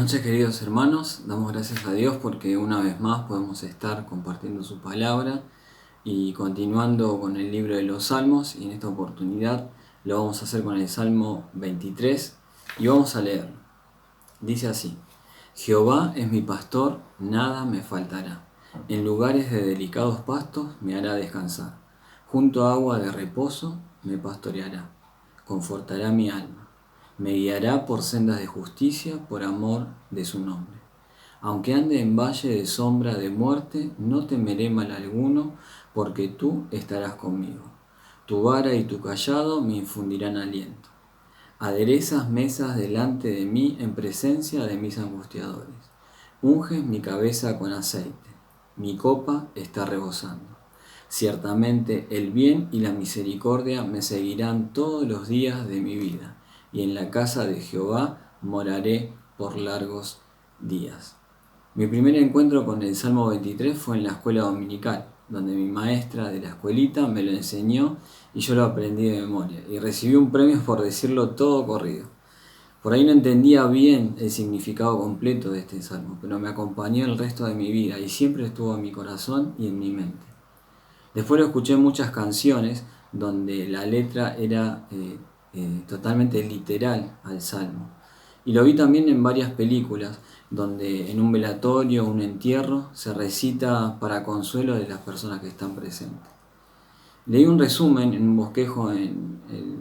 Buenas noches, queridos hermanos. Damos gracias a Dios porque una vez más podemos estar compartiendo su palabra y continuando con el libro de los Salmos, y en esta oportunidad lo vamos a hacer con el Salmo 23 y vamos a leerlo. Dice así: Jehová es mi pastor, nada me faltará. En lugares de delicados pastos me hará descansar. Junto a agua de reposo me pastoreará. Confortará mi alma. Me guiará por sendas de justicia por amor de su nombre. Aunque ande en valle de sombra de muerte, no temeré mal alguno, porque tú estarás conmigo. Tu vara y tu cayado me infundirán aliento. Aderezas mesas delante de mí en presencia de mis angustiadores. Unges mi cabeza con aceite. Mi copa está rebosando. Ciertamente el bien y la misericordia me seguirán todos los días de mi vida, y en la casa de Jehová moraré por largos días. Mi primer encuentro con el Salmo 23 fue en la escuela dominical, donde mi maestra de la escuelita me lo enseñó y yo lo aprendí de memoria, y recibí un premio por decirlo todo corrido. Por ahí no entendía bien el significado completo de este salmo, pero me acompañó el resto de mi vida y siempre estuvo en mi corazón y en mi mente. Después lo escuché en muchas canciones donde la letra era totalmente literal al salmo. Y lo vi también en varias películas donde en un velatorio o un entierro se recita para consuelo de las personas que están presentes. Leí un resumen en un bosquejo en el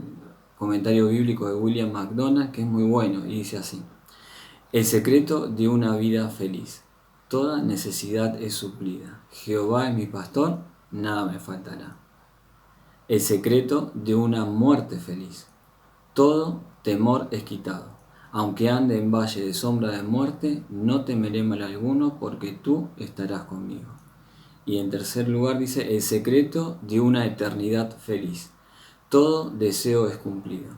comentario bíblico de William MacDonald que es muy bueno y dice así: El secreto de una vida feliz. Toda necesidad es suplida. Jehová es mi pastor, nada me faltará. El secreto de una muerte feliz. Todo temor es quitado. Aunque ande en valle de sombra de muerte, no temeré mal alguno, porque tú estarás conmigo. Y en tercer lugar dice: el secreto de una eternidad feliz. Todo deseo es cumplido.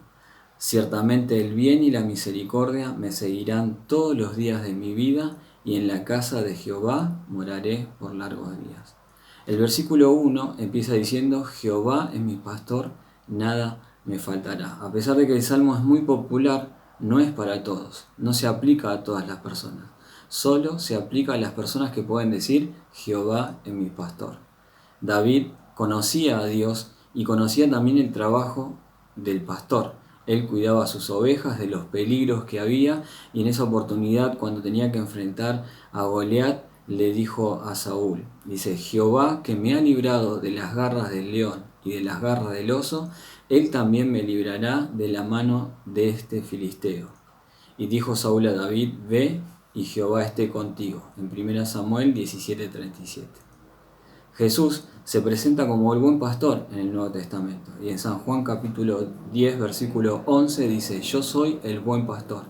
Ciertamente el bien y la misericordia me seguirán todos los días de mi vida, y en la casa de Jehová moraré por largos días. El versículo 1 empieza diciendo: Jehová es mi pastor, nada me faltará. A pesar de que el salmo es muy popular, no es para todos, no se aplica a todas las personas. Solo se aplica a las personas que pueden decir: Jehová es mi pastor. David conocía a Dios y conocía también el trabajo del pastor. Él cuidaba a sus ovejas de los peligros que había, y en esa oportunidad, cuando tenía que enfrentar a Goliat, le dijo a Saúl, dice: Jehová, que me ha librado de las garras del león y de las garras del oso, él también me librará de la mano de este filisteo. Y dijo Saúl a David: ve y Jehová esté contigo. En 1 Samuel 17:37. Jesús se presenta como el buen pastor en el Nuevo Testamento, y en San Juan capítulo 10 versículo 11 dice: yo soy el buen pastor.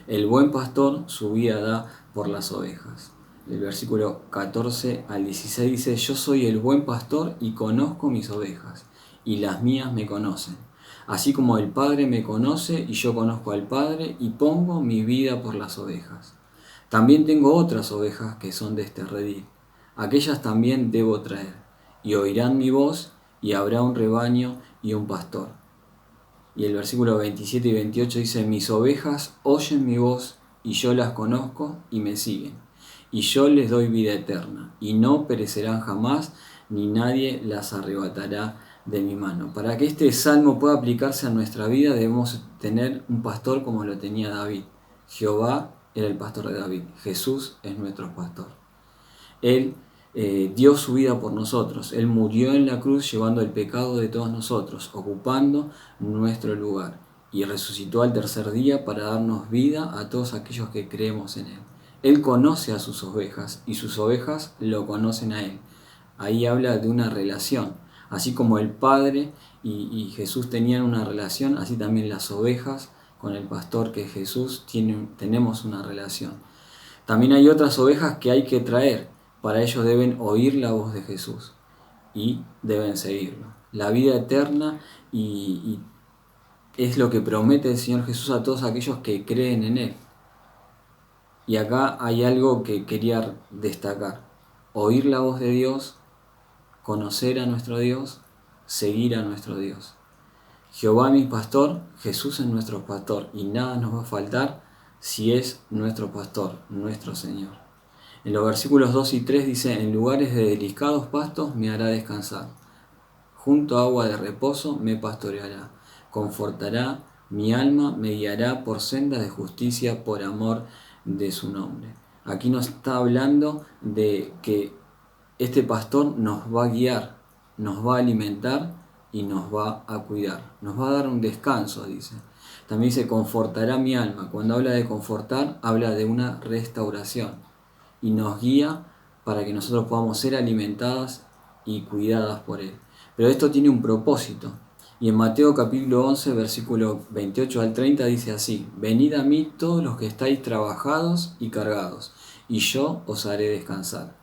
El buen pastor su vida da por las ovejas. El versículo 14 al 16 dice: yo soy el buen pastor y conozco mis ovejas, y las mías me conocen. Así como el Padre me conoce y yo conozco al Padre, y pongo mi vida por las ovejas. También tengo otras ovejas que son de este redil. Aquellas también debo traer, y oirán mi voz, y habrá un rebaño y un pastor. Y el versículo 27 y 28 dice: mis ovejas oyen mi voz, y yo las conozco y me siguen. Y yo les doy vida eterna, y no perecerán jamás, ni nadie las arrebatará de mi mano. Para que este salmo pueda aplicarse a nuestra vida, debemos tener un pastor como lo tenía David. Jehová era el pastor de David. Jesús es nuestro pastor. Él dio su vida por nosotros. Él murió en la cruz llevando el pecado de todos nosotros, ocupando nuestro lugar. Y resucitó al tercer día para darnos vida a todos aquellos que creemos en Él. Él conoce a sus ovejas y sus ovejas lo conocen a Él. Ahí habla de una relación. Así como el Padre y Jesús tenían una relación, así también las ovejas con el pastor que es Jesús tenemos una relación. También hay otras ovejas que hay que traer. Para ellos deben oír la voz de Jesús y deben seguirlo. La vida eterna y es lo que promete el Señor Jesús a todos aquellos que creen en Él. Y acá hay algo que quería destacar: oír la voz de Dios, conocer a nuestro Dios, seguir a nuestro Dios. Jehová mi pastor, Jesús es nuestro pastor, y nada nos va a faltar si es nuestro pastor, nuestro Señor. En los versículos 2 y 3 dice: en lugares de delicados pastos me hará descansar, junto a agua de reposo me pastoreará, confortará mi alma, me guiará por sendas de justicia por amor de su nombre. Aquí nos está hablando de que este pastor nos va a guiar, nos va a alimentar y nos va a cuidar. Nos va a dar un descanso, dice. También dice: confortará mi alma. Cuando habla de confortar, habla de una restauración. Y nos guía para que nosotros podamos ser alimentadas y cuidadas por Él. Pero esto tiene un propósito. Y en Mateo capítulo 11, versículo 28 al 30 dice así: venid a mí todos los que estáis trabajados y cargados, y yo os haré descansar.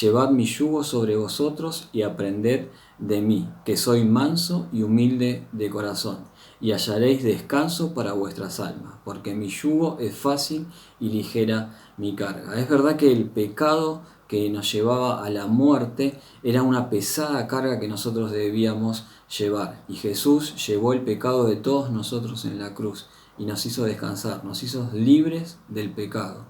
Llevad mi yugo sobre vosotros y aprended de mí, que soy manso y humilde de corazón, y hallaréis descanso para vuestras almas, porque mi yugo es fácil y ligera mi carga. Es verdad que el pecado que nos llevaba a la muerte era una pesada carga que nosotros debíamos llevar, y Jesús llevó el pecado de todos nosotros en la cruz y nos hizo descansar, nos hizo libres del pecado.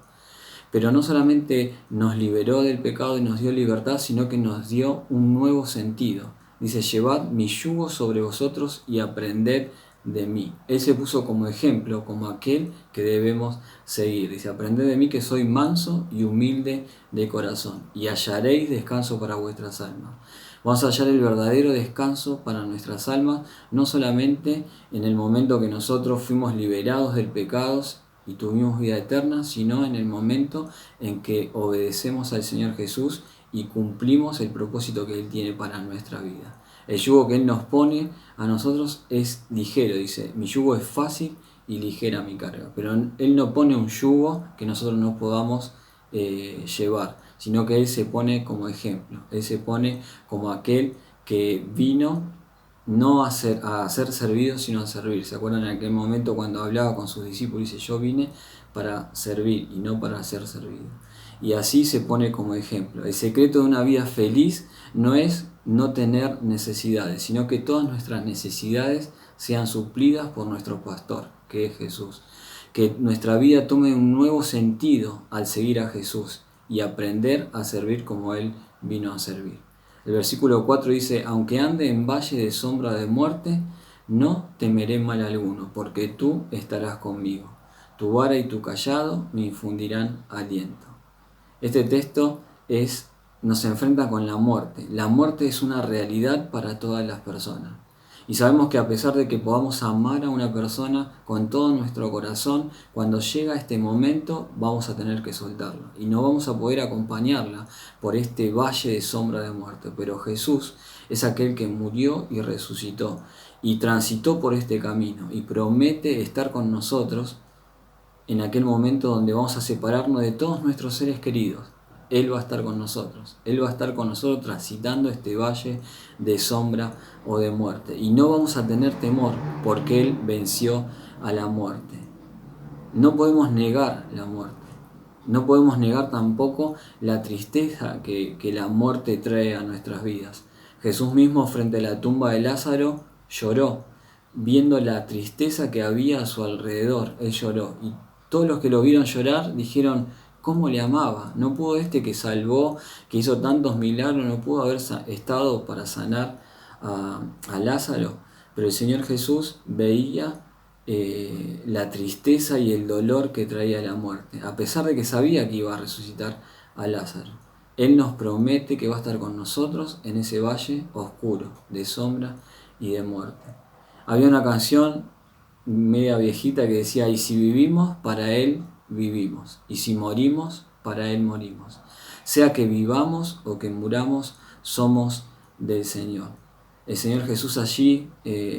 Pero no solamente nos liberó del pecado y nos dio libertad, sino que nos dio un nuevo sentido. Dice: llevad mi yugo sobre vosotros y aprended de mí. Él se puso como ejemplo, como aquel que debemos seguir. Dice: aprended de mí, que soy manso y humilde de corazón, y hallaréis descanso para vuestras almas. Vamos a hallar el verdadero descanso para nuestras almas, no solamente en el momento que nosotros fuimos liberados del pecado y tuvimos vida eterna, sino en el momento en que obedecemos al Señor Jesús y cumplimos el propósito que Él tiene para nuestra vida. El yugo que Él nos pone a nosotros es ligero, dice: mi yugo es fácil y ligera mi carga. Pero Él no pone un yugo que nosotros no podamos llevar, sino que Él se pone como ejemplo. Él se pone como aquel que vino no a ser servido, sino a servir. ¿Se acuerdan en aquel momento cuando hablaba con sus discípulos? Dice: yo vine para servir y no para ser servido. Y así se pone como ejemplo. El secreto de una vida feliz no es no tener necesidades, sino que todas nuestras necesidades sean suplidas por nuestro pastor, que es Jesús. Que nuestra vida tome un nuevo sentido al seguir a Jesús y aprender a servir como Él vino a servir. El versículo 4 dice: aunque ande en valle de sombra de muerte, no temeré mal alguno, porque tú estarás conmigo. Tu vara y tu cayado me infundirán aliento. Este texto nos enfrenta con la muerte. La muerte es una realidad para todas las personas. Y sabemos que a pesar de que podamos amar a una persona con todo nuestro corazón, cuando llega este momento vamos a tener que soltarla y no vamos a poder acompañarla por este valle de sombra de muerte. Pero Jesús es aquel que murió y resucitó y transitó por este camino y promete estar con nosotros en aquel momento donde vamos a separarnos de todos nuestros seres queridos. Él va a estar con nosotros. Él va a estar con nosotros transitando este valle de sombra o de muerte. Y no vamos a tener temor porque Él venció a la muerte. No podemos negar la muerte. No podemos negar tampoco la tristeza que la muerte trae a nuestras vidas. Jesús mismo, frente a la tumba de Lázaro, lloró, viendo la tristeza que había a su alrededor. Él lloró. Y todos los que lo vieron llorar dijeron: ¿cómo le amaba? No pudo este que salvó, que hizo tantos milagros, no pudo haber estado para sanar a Lázaro. Pero el Señor Jesús veía la tristeza y el dolor que traía la muerte, a pesar de que sabía que iba a resucitar a Lázaro. Él nos promete que va a estar con nosotros en ese valle oscuro de sombra y de muerte. Había una canción media viejita que decía: y si vivimos, para Él vivimos, y si morimos, para Él morimos. Sea que vivamos o que muramos, somos del Señor. El Señor Jesús allí,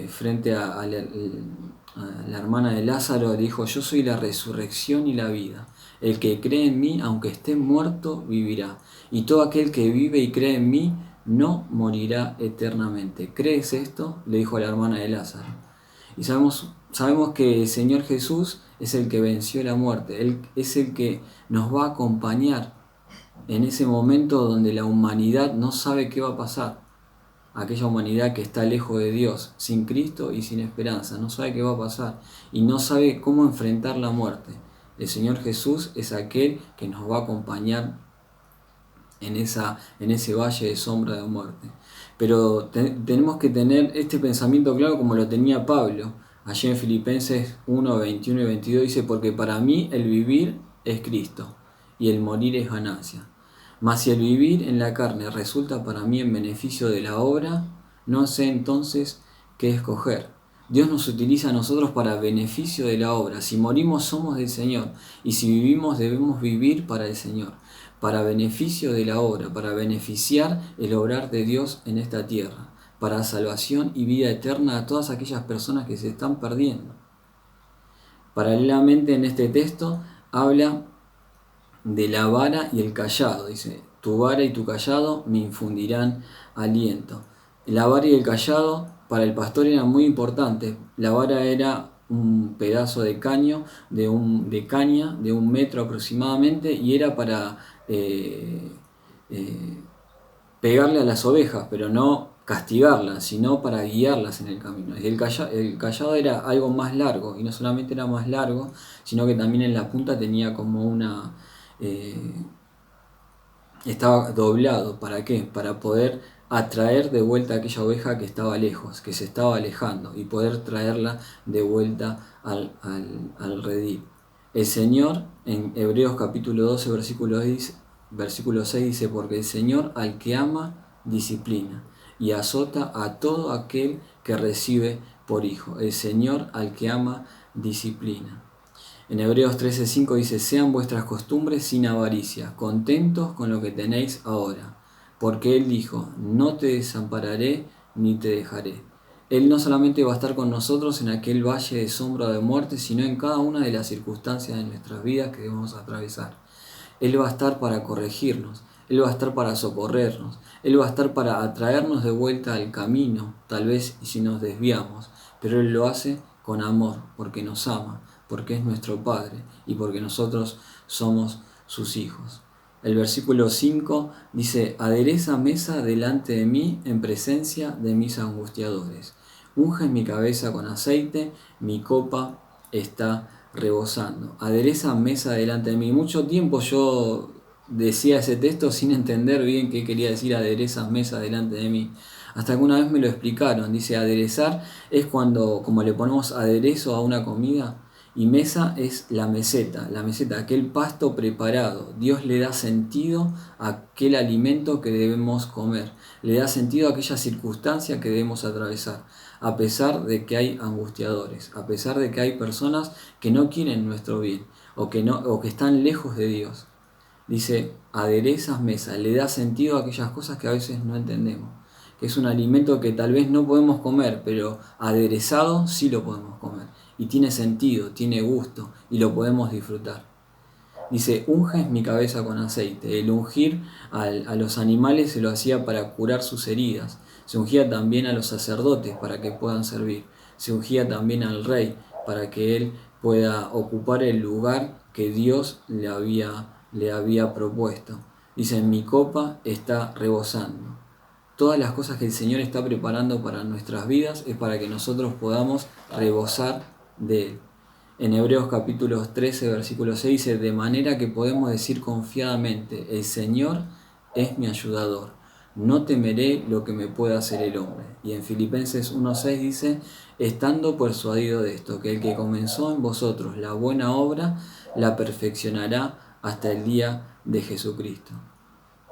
frente a la hermana de Lázaro, dijo: yo soy la resurrección y la vida. El que cree en mí, aunque esté muerto, vivirá. Y todo aquel que vive y cree en mí, no morirá eternamente. ¿Crees esto?, le dijo a la hermana de Lázaro. Y sabemos que el Señor Jesús es el que venció la muerte. Él es el que nos va a acompañar en ese momento donde la humanidad no sabe qué va a pasar. Aquella humanidad que está lejos de Dios, sin Cristo y sin esperanza, no sabe qué va a pasar y no sabe cómo enfrentar la muerte. El Señor Jesús es aquel que nos va a acompañar en ese valle de sombra de muerte. Pero tenemos que tener este pensamiento claro como lo tenía Pablo. Allí en Filipenses 1, 21 y 22 dice, porque para mí el vivir es Cristo y el morir es ganancia. Mas si el vivir en la carne resulta para mí en beneficio de la obra, no sé entonces qué escoger. Dios nos utiliza a nosotros para beneficio de la obra. Si morimos somos del Señor y si vivimos debemos vivir para el Señor, para beneficio de la obra, para beneficiar el obrar de Dios en esta tierra, para salvación y vida eterna a todas aquellas personas que se están perdiendo. Paralelamente en este texto habla de la vara y el cayado. Dice, tu vara y tu cayado me infundirán aliento. La vara y el cayado para el pastor eran muy importantes. La vara era un pedazo de caña de 1 metro aproximadamente y era para pegarle a las ovejas, pero no castigarlas, sino para guiarlas en el camino. El cayado era algo más largo, y no solamente era más largo, sino que también en la punta tenía como una... estaba doblado. ¿Para qué? Para poder atraer de vuelta a aquella oveja que estaba lejos, que se estaba alejando, y poder traerla de vuelta al redil. El Señor, en Hebreos capítulo 12, versículo 6 dice, porque el Señor al que ama disciplina y azota a todo aquel que recibe por hijo. El Señor al que ama disciplina. En Hebreos 13:5 dice, sean vuestras costumbres sin avaricia, contentos con lo que tenéis ahora. Porque Él dijo, no te desampararé ni te dejaré. Él no solamente va a estar con nosotros en aquel valle de sombra de muerte, sino en cada una de las circunstancias de nuestras vidas que debemos atravesar. Él va a estar para corregirnos, Él va a estar para socorrernos, Él va a estar para atraernos de vuelta al camino, tal vez si nos desviamos, pero Él lo hace con amor, porque nos ama, porque es nuestro Padre y porque nosotros somos sus hijos. El versículo 5 dice, adereza mesa delante de mí en presencia de mis angustiadores. Unge mi cabeza con aceite, mi copa está rebosando. Adereza mesa delante de mí. Mucho tiempo yo decía ese texto sin entender bien qué quería decir adereza mesa delante de mí. Hasta que una vez me lo explicaron. Dice, aderezar es cuando, como le ponemos aderezo a una comida, y mesa es la meseta, aquel pasto preparado. Dios le da sentido a aquel alimento que debemos comer, le da sentido a aquella circunstancia que debemos atravesar, a pesar de que hay angustiadores, a pesar de que hay personas que no quieren nuestro bien o que están lejos de Dios. Dice, aderezas mesa, le da sentido a aquellas cosas que a veces no entendemos, que es un alimento que tal vez no podemos comer, pero aderezado sí lo podemos comer. Y tiene sentido, tiene gusto y lo podemos disfrutar. Dice, unges mi cabeza con aceite. El ungir a los animales se lo hacía para curar sus heridas. Se ungía también a los sacerdotes para que puedan servir. Se ungía también al rey para que él pueda ocupar el lugar que Dios le había propuesto. Dice, mi copa está rebosando. Todas las cosas que el Señor está preparando para nuestras vidas es para que nosotros podamos rebosar de Él. En Hebreos capítulo 13, versículo 6 dice, de manera que podemos decir confiadamente, el Señor es mi ayudador, no temeré lo que me pueda hacer el hombre. Y en Filipenses 1:6 dice, estando persuadido de esto, que el que comenzó en vosotros la buena obra, la perfeccionará hasta el día de Jesucristo.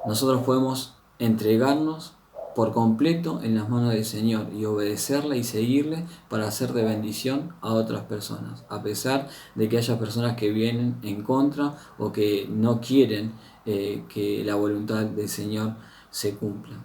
Nosotros podemos entregarnos por completo en las manos del Señor y obedecerle y seguirle para hacer de bendición a otras personas, a pesar de que haya personas que vienen en contra o que no quieren que la voluntad del Señor se cumpla.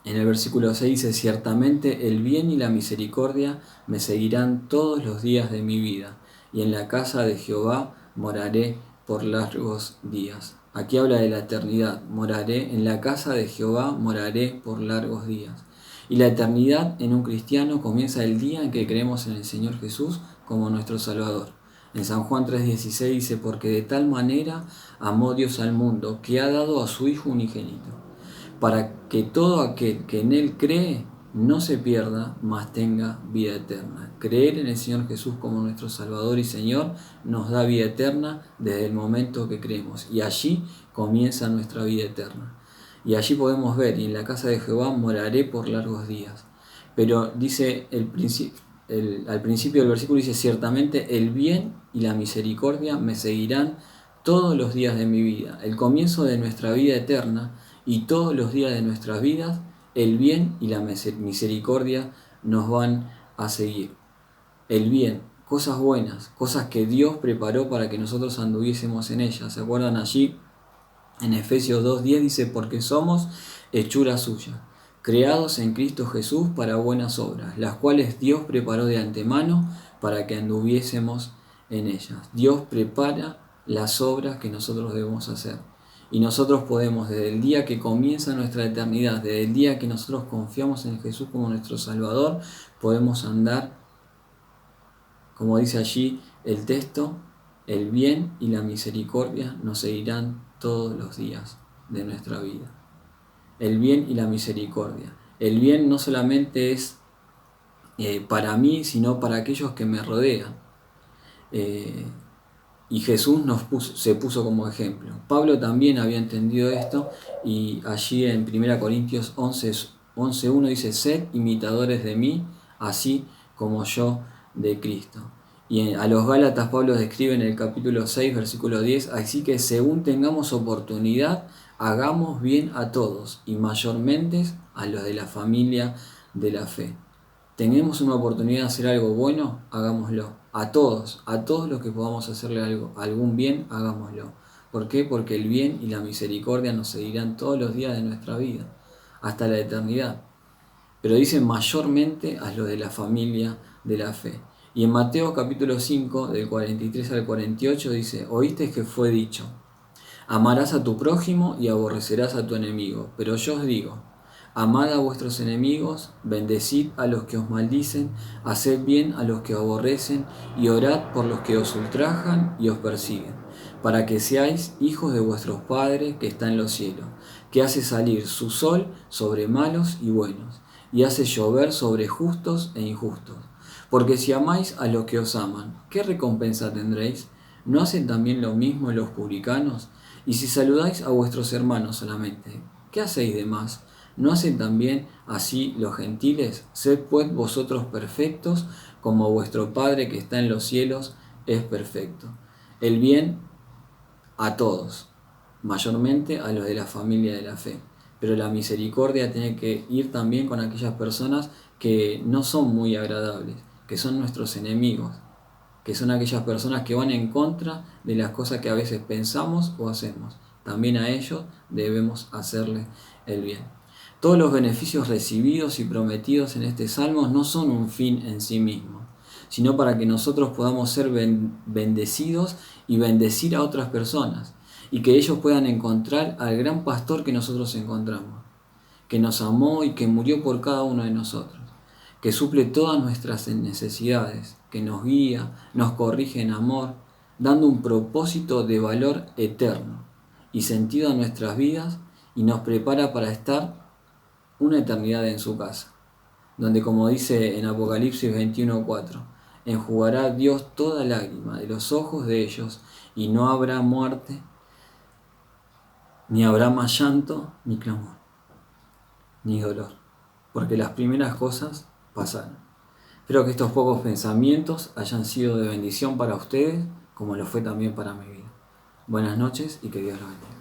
En el versículo 6 dice, ciertamente el bien y la misericordia me seguirán todos los días de mi vida, y en la casa de Jehová moraré por largos días. Aquí habla de la eternidad. Moraré en la casa de Jehová, moraré por largos días. Y la eternidad en un cristiano comienza el día en que creemos en el Señor Jesús como nuestro Salvador. En San Juan 3:16 dice, porque de tal manera amó Dios al mundo, que ha dado a su Hijo unigénito, para que todo aquel que en Él cree no se pierda, mas tenga vida eterna. Creer en el Señor Jesús como nuestro Salvador y Señor nos da vida eterna desde el momento que creemos. Y allí comienza nuestra vida eterna. Y allí podemos ver, y en la casa de Jehová moraré por largos días. Pero dice al principio del versículo, dice: ciertamente el bien y la misericordia me seguirán todos los días de mi vida. El comienzo de nuestra vida eterna y todos los días de nuestras vidas, el bien y la misericordia nos van a seguir. El bien, cosas buenas, cosas que Dios preparó para que nosotros anduviésemos en ellas. ¿Se acuerdan allí? En Efesios 2:10 dice: porque somos hechura suya, creados en Cristo Jesús para buenas obras, las cuales Dios preparó de antemano para que anduviésemos en ellas. Dios prepara las obras que nosotros debemos hacer. Y nosotros podemos, desde el día que comienza nuestra eternidad, desde el día que nosotros confiamos en Jesús como nuestro Salvador, podemos andar, como dice allí el texto: el bien y la misericordia nos seguirán todos los días de nuestra vida. El bien y la misericordia. El bien no solamente es para mí, sino para aquellos que me rodean. Y Jesús se puso como ejemplo. Pablo también había entendido esto, y allí en 1 Corintios 11:1 dice: sed imitadores de mí, así como yo de Cristo. Y a los Gálatas Pablo describe en el capítulo 6, versículo 10: así que según tengamos oportunidad, hagamos bien a todos, y mayormente a los de la familia de la fe. Tenemos una oportunidad de hacer algo bueno, hagámoslo. A todos los que podamos hacerle algún bien, hagámoslo. ¿Por qué? Porque el bien y la misericordia nos seguirán todos los días de nuestra vida, hasta la eternidad. Pero dice mayormente a los de la familia de la fe. Y en Mateo capítulo 5, del 43 al 48 dice: oíste que fue dicho: amarás a tu prójimo y aborrecerás a tu enemigo. Pero yo os digo: amad a vuestros enemigos, bendecid a los que os maldicen, haced bien a los que os aborrecen, y orad por los que os ultrajan y os persiguen, para que seáis hijos de vuestros padres que está en los cielos, que hace salir su sol sobre malos y buenos, y hace llover sobre justos e injustos. Porque si amáis a los que os aman, ¿qué recompensa tendréis? ¿No hacen también lo mismo los publicanos? Y si saludáis a vuestros hermanos solamente, ¿qué hacéis de más? ¿No hacen también así los gentiles? Sed pues vosotros perfectos, como vuestro Padre que está en los cielos es perfecto. El bien a todos, mayormente a los de la familia de la fe. Pero la misericordia tiene que ir también con aquellas personas que no son muy agradables, que son nuestros enemigos, que son aquellas personas que van en contra de las cosas que a veces pensamos o hacemos. También a ellos debemos hacerle el bien. Todos los beneficios recibidos y prometidos en este salmo no son un fin en sí mismo, sino para que nosotros podamos ser bendecidos y bendecir a otras personas, y que ellos puedan encontrar al gran pastor que nosotros encontramos, que nos amó y que murió por cada uno de nosotros, que suple todas nuestras necesidades, que nos guía, nos corrige en amor, dando un propósito de valor eterno y sentido a nuestras vidas, y nos prepara para estar una eternidad en su casa, donde, como dice en Apocalipsis 21:4, enjugará Dios toda lágrima de los ojos de ellos, y no habrá muerte, ni habrá más llanto, ni clamor, ni dolor, porque las primeras cosas pasaron. Espero que estos pocos pensamientos hayan sido de bendición para ustedes, como lo fue también para mi vida. Buenas noches y que Dios los bendiga.